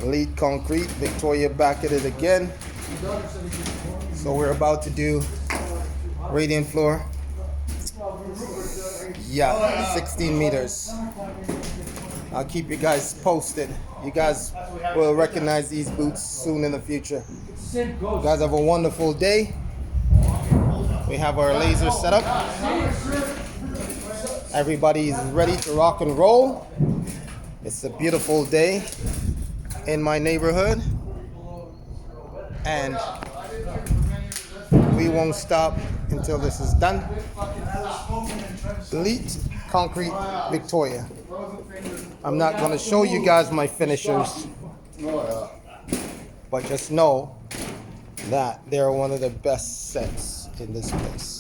Elite Concrete, Victoria back at it again. So we're about to do radiant floor. Yeah, 16 meters. I'll keep you guys posted. You guys will recognize these boots soon in the future. You guys have a wonderful day. We have our laser set up. Everybody is ready to rock and roll. It's a beautiful day in my neighborhood, and we won't stop until this is done. Elite Concrete Victoria. I'm not going to show you guys my finishers, but just know that they're one of the best sets in this place.